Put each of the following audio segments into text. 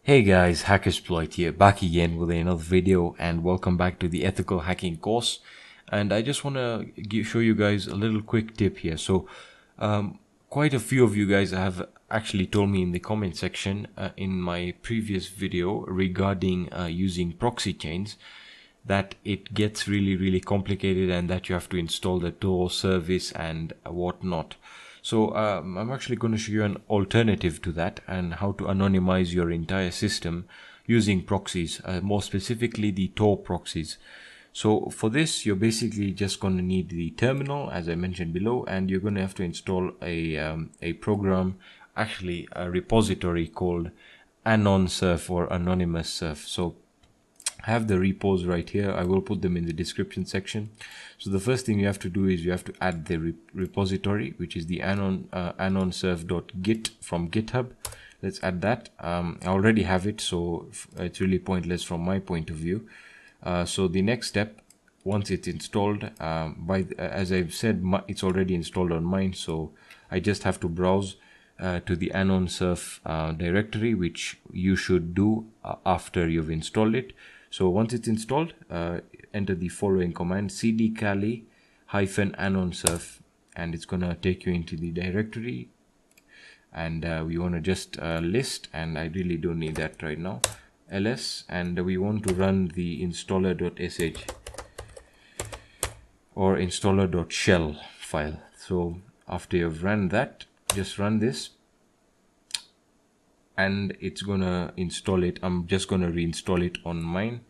Hey guys, Hackersploit here, back again with another video, and welcome back to the ethical hacking course. And I just want to show you guys a little quick tip here. So quite a few of you guys have actually told me in the comment section in my previous video regarding using ProxyChains that it gets really complicated and that you have to install the Tor service and whatnot. So I'm actually going to show you an alternative to that and how to anonymize your entire system using proxies, more specifically the Tor proxies. So for this, you're basically just going to need the terminal, as I mentioned below, and you're going to have to install a program, actually a repository called kali-anonsurf or anonymous surf. So I have the repos right here. I will put them in the description section. So the first thing you have to do is you have to add the repository, which is the kali-anonsurf.git from GitHub. Let's add that. I already have it, so it's really pointless from my point of view. So the next step, once it's installed, as I've said, it's already installed on mine. So I just have to browse to the kali-anonsurf directory, which you should do after you've installed it. So once it's installed, enter the following command: cd kali-anonsurf, and it's gonna take you into the directory. And we want to just list, and I really don't need that right now, ls, and we want to run the installer.sh or installer.shell file. So after you've run that, just run this and it's gonna install it. I'm just gonna reinstall it on mine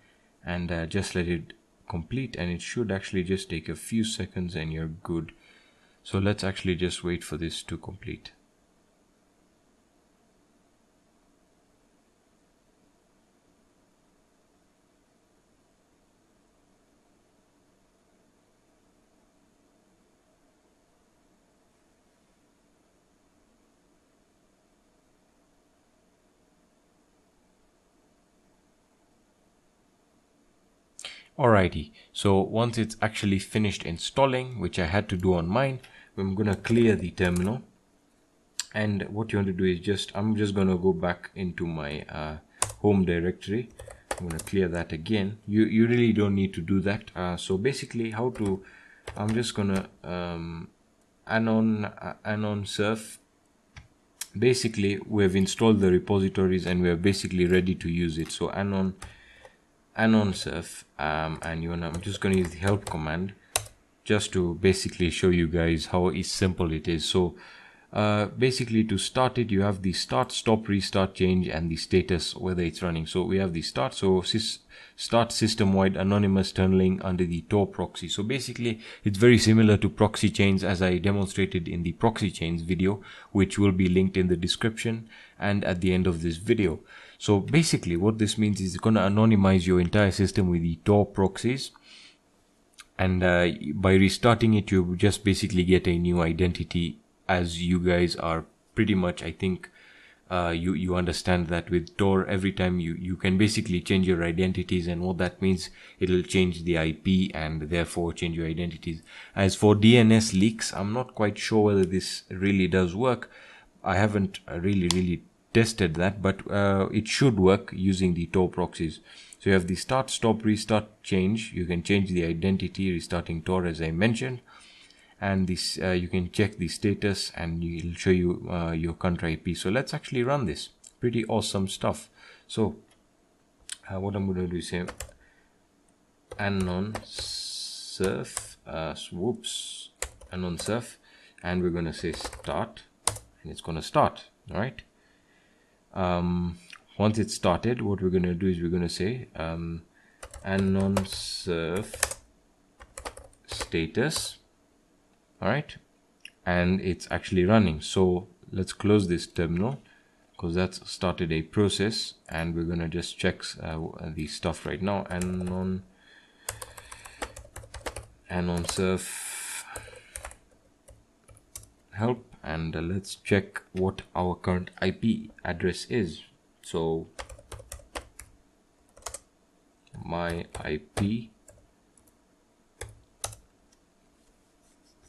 and just let it complete, and it should actually just take a few seconds and you're good. So let's actually just wait for this to complete. Alrighty, so once it's actually finished installing, which I had to do on mine, I'm gonna clear the terminal. And what you want to do is I'm just gonna go back into my home directory. I'm gonna clear that again. You really don't need to do that. So basically, I'm just gonna kali-anonsurf. Basically, we have installed the repositories and we are basically ready to use it. So kali-anonsurf, and I'm just going to use the help command just to basically show you guys how simple it is. So basically, to start it, you have the start, stop, restart, change, and the status, whether it's running. So we have the start, so start system-wide anonymous tunneling under the Tor proxy. So basically, it's very similar to ProxyChains, as I demonstrated in the ProxyChains video, which will be linked in the description and at the end of this video. So basically what this means is it's going to anonymize your entire system with the Tor proxies, and by restarting it, you just basically get a new identity, as you guys are pretty much, I think you understand that with Tor, every time you can basically change your identities, and what that means, it'll change the IP and therefore change your identities. As for DNS leaks, I'm not quite sure whether this really does work. I haven't really tested that, but it should work using the Tor proxies. So you have the start, stop, restart, change. You can change the identity restarting Tor, as I mentioned, and this you can check the status, and it'll show you your country IP. So let's actually run this. Pretty awesome stuff. So what I'm going to do is say kali-anonsurf, kali-anonsurf, and we're going to say start, and it's going to start. All right. Once it's started, what we're going to do is we're going to say kali-anonsurf status. All right, and it's actually running. So let's close this terminal because that's started a process, and we're going to just check the stuff right now. kali-anonsurf help, and let's check what our current IP address is. So my IP,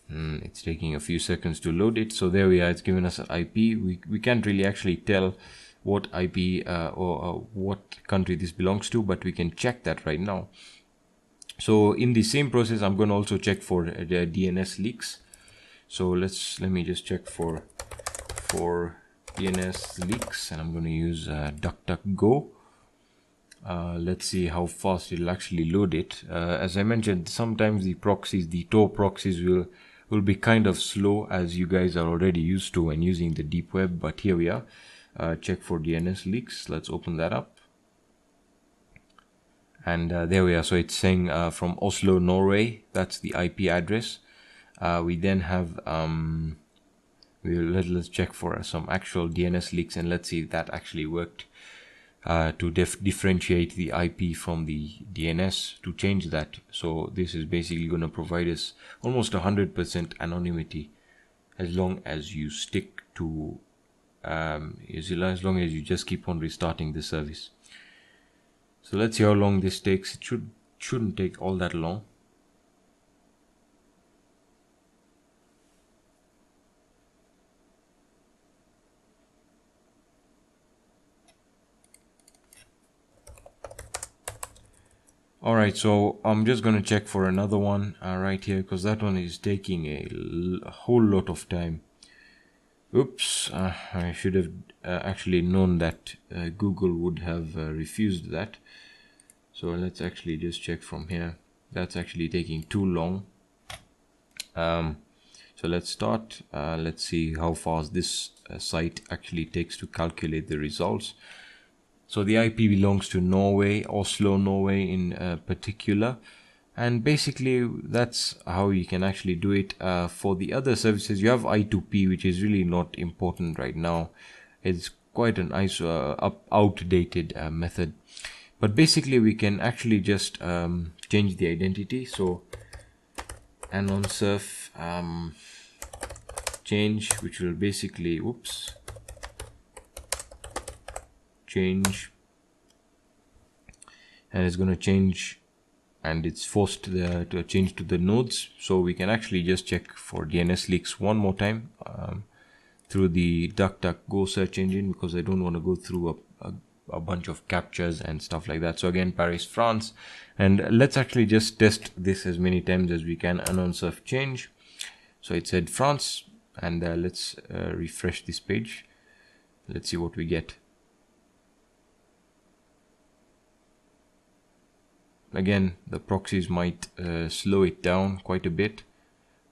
it's taking a few seconds to load it. So there we are, it's given us an IP. We can't really actually tell what IP or what country this belongs to, but we can check that right now. So in the same process, I'm going to also check for the DNS leaks. So let me just check for DNS leaks, and I'm going to use DuckDuckGo. Let's see how fast it'll actually load it. As I mentioned, sometimes the proxies, the Tor proxies will be kind of slow, as you guys are already used to when using the deep web, but here we are. Check for DNS leaks. Let's open that up. And there we are. So it's saying from Oslo, Norway. That's the IP address. We then have let's check for some actual DNS leaks, and let's see if that actually worked to differentiate the IP from the DNS to change that. So this is basically going to provide us almost 100% anonymity, as long as you stick to as long as you just keep on restarting the service. So let's see how long this takes. It shouldn't take all that long. Alright, so I'm just going to check for another one right here, because that one is taking a whole lot of time. Oops, I should have actually known that Google would have refused that. So let's actually just check from here. That's actually taking too long. So let's start. Let's see how fast this site actually takes to calculate the results. So the IP belongs to Norway, Oslo, Norway in particular. And basically that's how you can actually do it. For the other services, you have I2P, which is really not important right now. It's quite an outdated method. But basically we can actually just change the identity. So kali-anonsurf change, which will basically, change, and it's going to change, and it's forced to change to the nodes. So we can actually just check for DNS leaks one more time through the DuckDuckGo search engine, because I don't want to go through a bunch of captchas and stuff like that. So again, Paris, France, and let's actually just test this as many times as we can. Anonsurf change. So it said France, and let's refresh this page. Let's see what we get. Again, the proxies might slow it down quite a bit,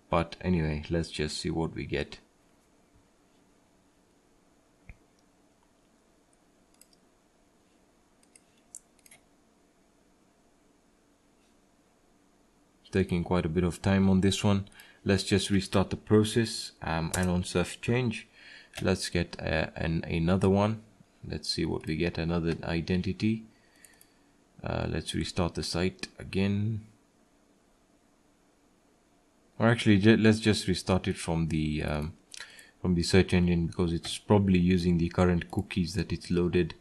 but anyway, let's just see what we get. It's taking quite a bit of time on this one. Let's just restart the process. Anonsurf change. Let's get another one. Let's see what we get. Another identity. Let's restart the site again. Or actually, let's just restart it from the search engine, because it's probably using the current cookies that it's loaded.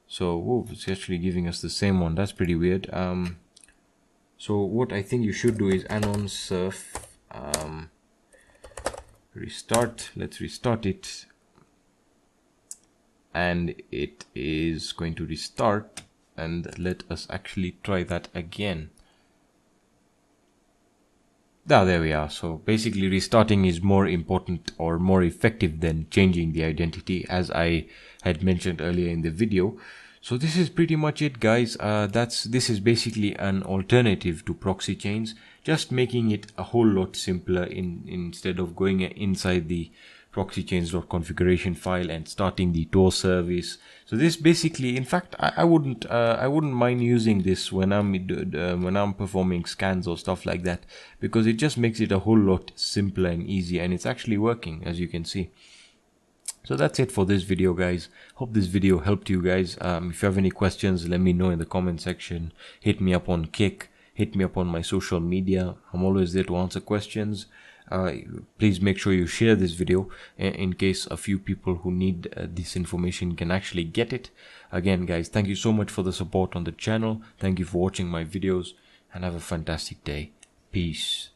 So, whoa, it's actually giving us the same one. That's pretty weird. So what I think you should do is anonsurf restart. Let's restart it, and it is going to restart. And let us actually try that again. There we are. So basically restarting is more important or more effective than changing the identity, as I had mentioned earlier in the video. So this is pretty much it, guys. This is basically an alternative to ProxyChains, just making it a whole lot simpler instead of going inside the ProxyChains.configuration file and starting the Tor service. So this basically, in fact, I wouldn't mind using this when I'm performing scans or stuff like that, because it just makes it a whole lot simpler and easier, and it's actually working, as you can see. So that's it for this video, guys. Hope this video helped you guys. If you have any questions, let me know in the comment section. Hit me up on Kick. Hit me up on my social media. I'm always there to answer questions. Please make sure you share this video in case a few people who need this information can actually get it. Again, guys, thank you so much for the support on the channel. Thank you for watching my videos, and have a fantastic day. Peace.